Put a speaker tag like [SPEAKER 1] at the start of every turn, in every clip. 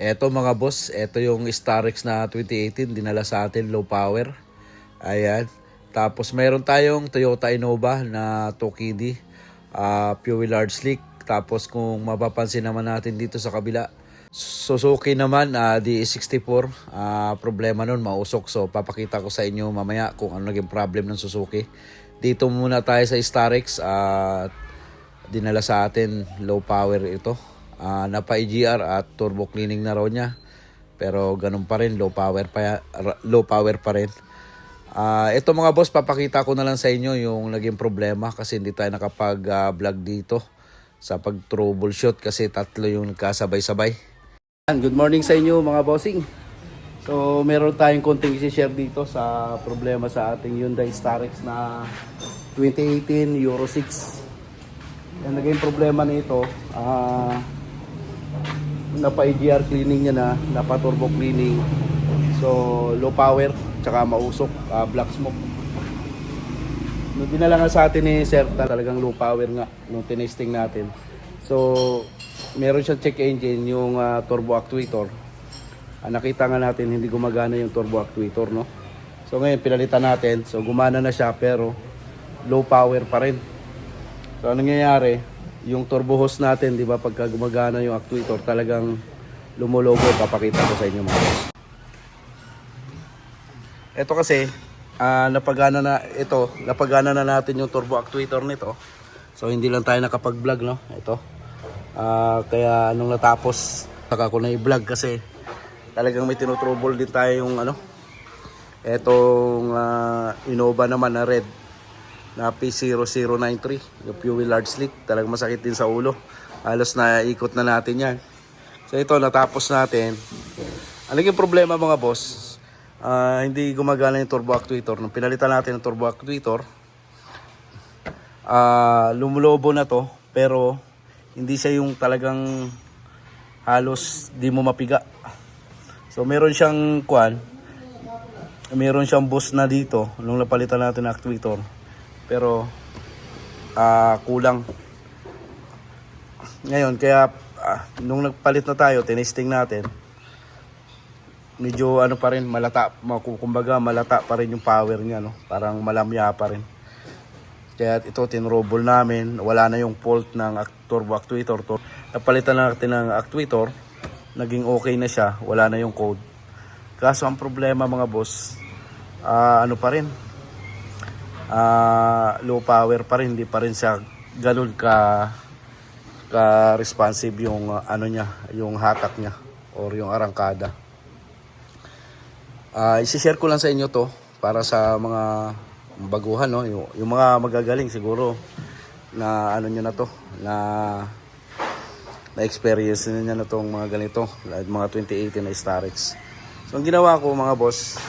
[SPEAKER 1] Eto mga boss, eto yung Starex na 2018 dinala sa atin, low power. Ayan. Tapos mayroon tayong Toyota Innova na 2KD, fuel large slick. Tapos kung mapapansin naman natin dito sa kabila, Suzuki naman, DE64. Problema nun, mausok. So papakita ko sa inyo mamaya kung ano naging problem ng Suzuki. Dito muna tayo sa Starex. Dinala sa atin, low power ito. Napa-EGR at turbo cleaning na raw niya. Pero ganun pa rin, low power pa rin. Ito mga boss, papakita ko na lang sa inyo yung naging problema kasi hindi tayo nakapag-vlog dito sa pag-troubleshoot kasi tatlo yung nagkasabay-sabay. Good morning sa inyo mga bossing. So meron tayong konting i-share dito sa problema sa ating Hyundai Starex na 2018 Euro 6. Yan naging problema nito. Napa-EGR cleaning niya na, napa-turbo cleaning. So low power, tsaka mausok, black smoke. Nung dinala nga sa atin ni Sir, talagang low power nga nung tinesting natin. So meron siyang check engine, yung turbo actuator. Nakita nga natin hindi gumagana yung turbo actuator, no? So ngayon pinalitan natin, so gumana na siya pero low power pa rin. So anong nangyayari, yung turbo hose natin, di ba, pagka gumagana yung actuator, talagang lumulogo. Papakita ko sa inyo mga boss. Ito kasi, napagana na natin yung turbo actuator nito. So hindi lang tayo nakapag-vlog, no? Ito. Kaya nung natapos, saka ko na i-vlog kasi talagang may tinutrouble din tayo yung etong Innova naman na red na P0093, yung fuel large slick. Talagang masakit din sa ulo. Halos na ikot na natin yan. So ito, natapos natin. Ang naging problema mga boss, hindi gumagana yung turbo actuator. Nung pinalitan natin yung turbo actuator, lumulobo na to, pero hindi siya yung talagang halos di mo mapiga. So meron siyang meron siyang boost na dito nung napalitan natin ng actuator. Pero kulang. Ngayon kaya nung nagpalit na tayo, tinesting natin. Medyo pa rin, malata, kumbaga malata pa rin yung power niya, no? Parang malamya pa rin. Kaya ito tinrouble namin, wala na yung fault ng turbo actuator. Napalitan na natin ng actuator, naging okay na siya, wala na yung code. Kaso ang problema mga boss, pa rin, low power pa rin, hindi pa rin siya ganun ka responsive yung niya, yung hatak niya or yung arangkada. I-share ko lang sa inyo to para sa mga baguhan, no? Yung mga magagaling siguro na niya na to, na experience niya na tong mga ganito, mga 2018 na Starex. So ang ginawa ko mga boss,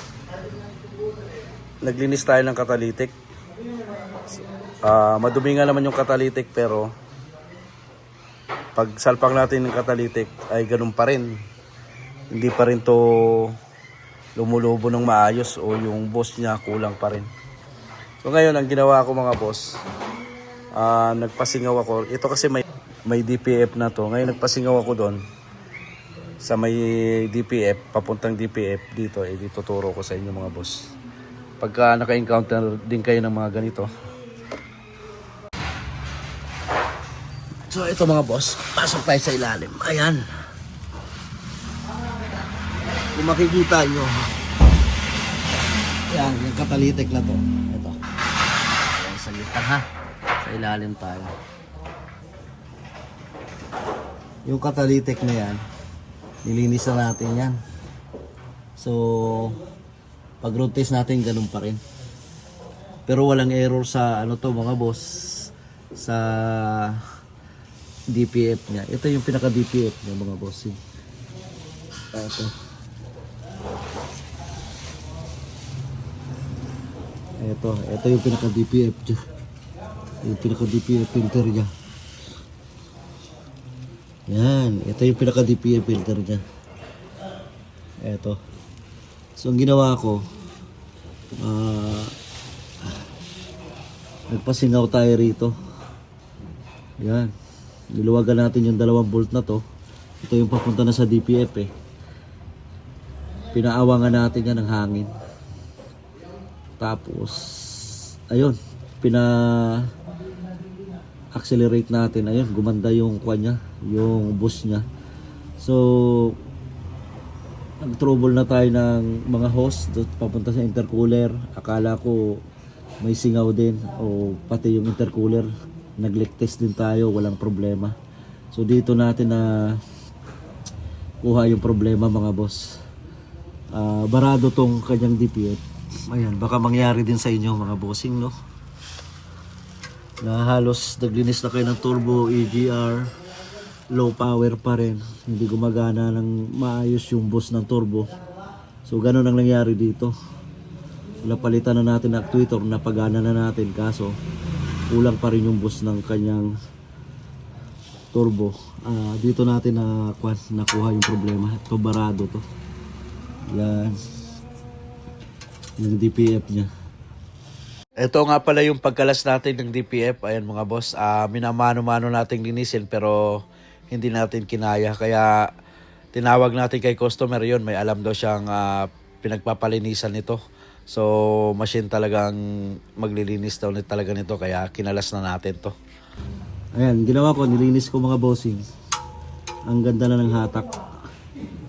[SPEAKER 1] naglinis tayo ng catalytic. Madumi nga naman yung catalytic, pero pag salpak natin ng catalytic ay ganun pa rin, hindi pa rin to lumulobo ng maayos o yung boost niya kulang pa rin. So ngayon ang ginawa ko mga boss, nagpasingaw ako. Ito kasi may DPF na to. Ngayon nagpasingaw ako doon sa may DPF, papuntang DPF dito. Dito turo ko sa inyo mga boss. Pagka naka-encounter din kayo ng mga ganito. So ito mga boss, pasok tayo sa ilalim. Ayan. Kung makikita nyo, yan, yung catalytic na to. Ito. Ayan, sa gitna ha. Sa ilalim tayo. Yung catalytic na yan, nilinis na natin yan. So, pag road test natin, ganun pa rin. Pero walang error sa to mga boss, sa DPF niya. Ito yung pinaka DPF niya mga boss. Ito yung pinaka DPF niya. Yung pinaka DPF filter niya. Yan, ito yung pinaka DPF filter niya. Ito. So ang ginawa ko, nagpasingaw tayo rito. Yan. Niluwagan natin yung 2 bolt na to. Ito yung papunta na sa DPF eh. Pinaawangan natin yan ng hangin. Tapos ayun, accelerate natin. Ayun, gumanda yung niya, yung boost niya. So nag-trouble na tayo ng mga hose papunta sa intercooler. Akala ko may singaw din, o pati yung intercooler nag-leak test din tayo, walang problema. So dito natin na kuha yung problema, mga boss. Barado tong kanyang DPF. Ayan, baka mangyari din sa inyo, mga bossing, no? Na halos naglinis na kayo ng turbo, EGR, low power pa rin, hindi gumagana ng maayos yung boost ng turbo. So ganun ang nangyari dito. Napalitan na natin ang actuator, napagana na natin, kaso kulang pa rin yung boost ng kanyang turbo. Dito natin nakuha yung problema. Ito, barado to. Yan yung DPF nya. Ito nga pala yung pagkalas natin ng DPF. Ayan, mga boss, minamano-mano natin linisin pero hindi natin kinaya, kaya tinawag natin kay customer. Yon, may alam daw siyang pinagpapalinisan nito. So machine talagang maglilinis daw talaga nito, kaya kinalas na natin to. Ayan, ginawa ko, nilinis ko, mga bossing. Ang ganda na ng hatak.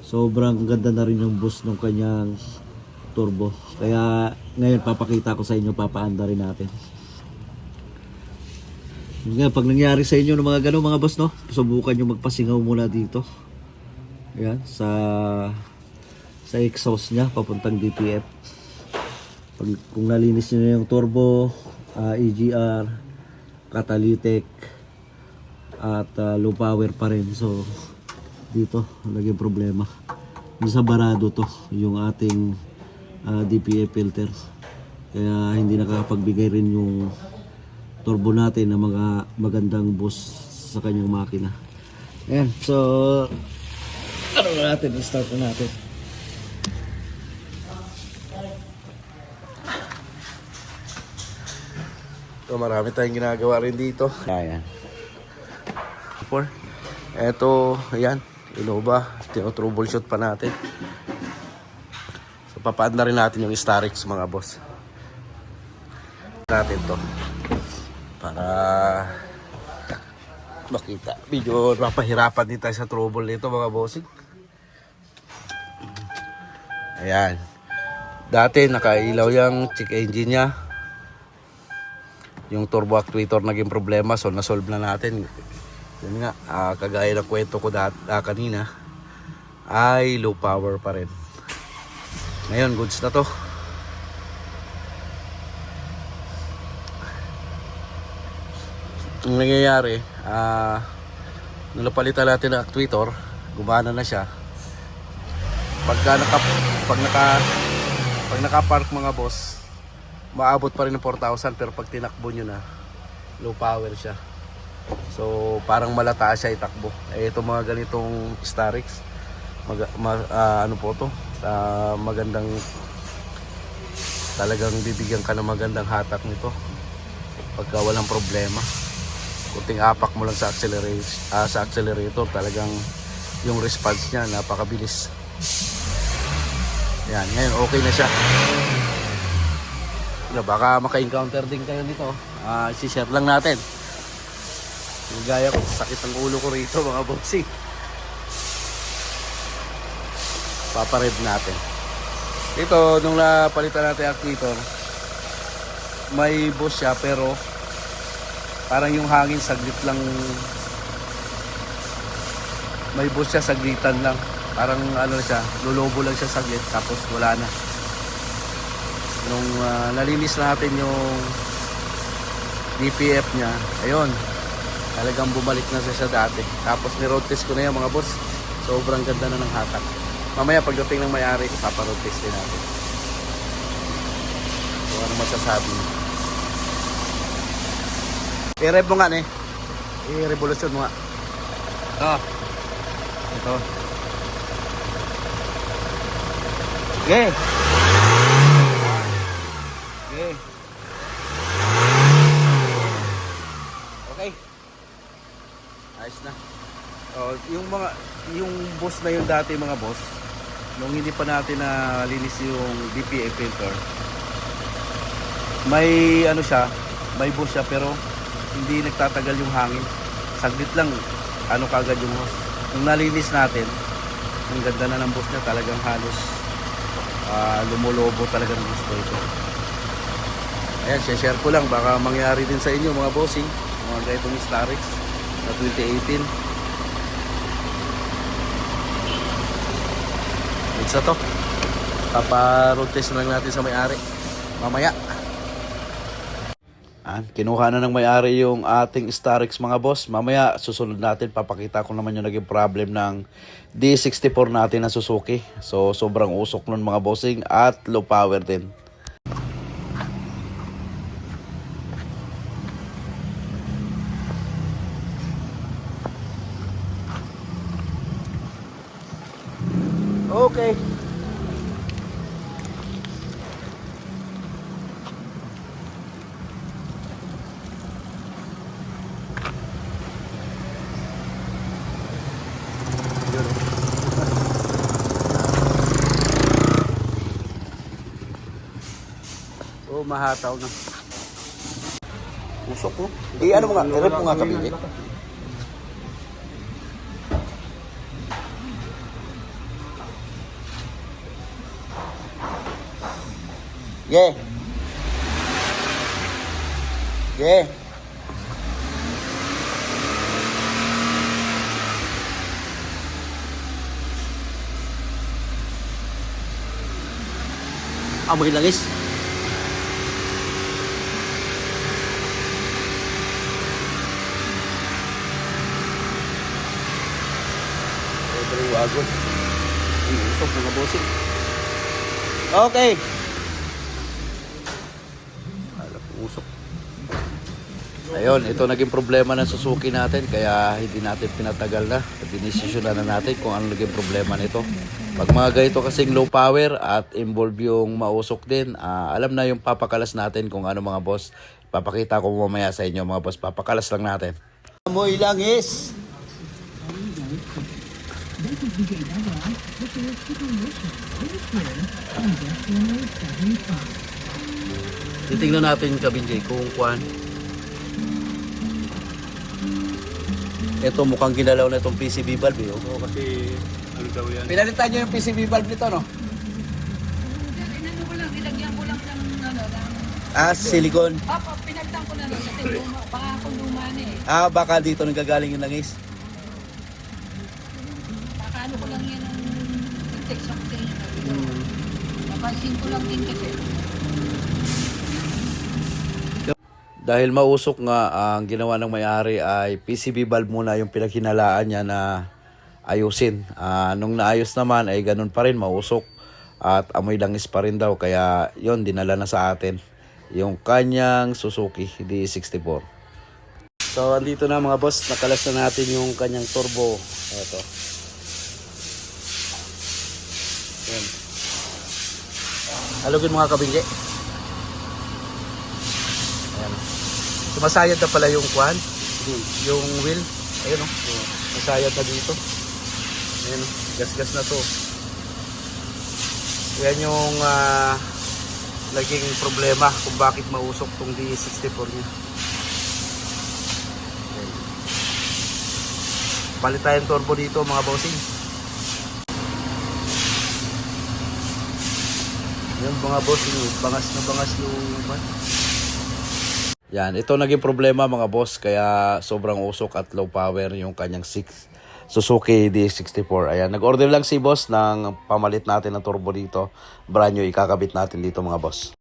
[SPEAKER 1] Sobrang ganda na rin yung boost ng kanyang turbo. Kaya ngayon papakita ko sa inyo, papaanda rin natin. Ngayon, pag nangyari sa inyo ng mga ganun, mga boss, no, subukan nyo magpasingaw muna dito. Ayan, sa exhaust nya papuntang DPF. Kung nalinis nyo na yung turbo, EGR, catalytic, at low power pa rin. So dito naging problema. Yung sa barado to yung ating DPF filter, kaya hindi nakakapagbigay rin yung turbo natin ng mga magandang boost sa kanyang makina. Ayan, so ano na natin, start na natin. So marami tayong ginagawa rin dito. Ayan. Eto, ayan, Innova, tino-troubleshoot pa natin. So papaanda rin natin yung Starix, mga boss. Natin to para makita. Medyo mapahirapan din tayo sa trouble nito, mga bossing. Ayan. Dati nakailaw yung check engine nya. Yung turbo actuator naging problema, so na-solve na natin. Yun nga, kagaya ng kwento ko kanina, ay low power pa rin. Ngayon, goods na to. Ang nangyayari, nung napalitan natin ang actuator, gumana na siya. Pag naka-park, mga boss, maabot pa rin ng 4,000, pero pag tinakbo nyo na, low power siya. So parang malata siya itakbo. Ito mga ganitong Starix, ano po to, magandang, talagang bibigyan ka ng magandang hatak nito pagka walang problema. Kunting apak mo lang sa accelerator, talagang yung response niya napakabilis. Yan, ngayon okay na siya. Baka maka-encounter din kayo nito. I-share lang natin. Yung gaya ko, sakit ang ulo ko rito, mga bossing. Papared natin. Ito, nung napalitan natin ang actuator, may boost siya, pero parang yung hangin saglit lang. May boost siya, saglitan lang. Parang ano siya, lulobo lang siya saglit, tapos wala na. Nung nalinis natin yung DPF niya, ayun, talagang bumalik na siya dati. Tapos ni-road test ko na yan, mga boss. Sobrang ganda na ng hatak. Mamaya pagdating ng may-ari, papa-road test din natin. So ano masasabi niya? I-rev mo nga eh. I-revolution mo nga. Ito. Okay. Okay. Okay. Ayos na. Yung boss na yung dati, mga boss, nung hindi pa natin na linis yung DPA filter, may ano siya, may buhos siya pero hindi nagtatagal yung hangin. Saglit lang, ano kagad yung hose. Nung nalinis natin, ang ganda na ng buhos niya, talagang halos lumulobo talaga ng gusto ito. Ayan, share ko lang, baka mangyari din sa inyo mga bossing, mga ganitong Starix na 2018. Sa to, papa-road test na lang natin sa may-ari mamaya. Kinuha na ng may-ari yung ating Starix mga boss. Mamaya susunod natin, papakita ko naman yung naging problem ng D64 natin na Suzuki. So sobrang usok nun mga bossing at low power din. Okay. Oh, mahataw na. Usok ko. Ano mo nga, i-rep mo nga kabili. Yeah. Yeah. Amoy langis. Pero agos. Usok mga bossing. Okay. Usok. Ayun, ito naging problema ng Suzuki natin kaya hindi natin pinatagal na. Dinesisyonan na natin kung ano naging problema nito. Pag mga ganito kasing low power at involve yung mausok din, alam na yung papakalas natin kung ano mga boss. Papakita ko mamaya sa inyo mga boss, papakalas lang natin. Amoy langis! Titingnan natin Kabinjay kung kuan. Ito mukhang ginalaw na itong PCB valve eh.
[SPEAKER 2] Oo, kasi ano daw yan?
[SPEAKER 1] Pinalitan nyo yung PCB valve nito no?
[SPEAKER 3] Inano ko lang, nilagyan ko lang ng
[SPEAKER 1] Silicone.
[SPEAKER 3] pinagtan ko na lang kasi luma, baka ako luma na eh.
[SPEAKER 1] Baka dito nanggagaling yung langis.
[SPEAKER 3] Baka ano ko lang yan ang text ako sa inyo. Napansin ko lang din kasi.
[SPEAKER 1] Dahil mausok nga, ang ginawa ng may-ari ay PCB valve muna yung pinaghinalaan niya na ayusin. Nung naayos naman ay ganun pa rin, mausok at amoy langis pa rin daw. Kaya yon dinala na sa atin yung kanyang Suzuki D64. So andito na mga boss, nakalas na natin yung kanyang turbo. Ito. Yan. Halugin mga kabingge. Ayan. Sumasayad na pala yung kwan, yung wheel. Ayun o. Masayad na dito. Ayan o. Gas-gas na to. Yan yung naging problema kung bakit mausok tong D64 niya. Ayan. Palit tayong turbo dito mga bossing. Yan mga bossing, bangas na bangas yung yan, ito naging problema mga boss kaya sobrang usok at low power yung kanyang Suzuki D64. Ayan, nag-order lang si boss ng pamalit natin ng turbo dito. Brand new ikakabit natin dito mga boss.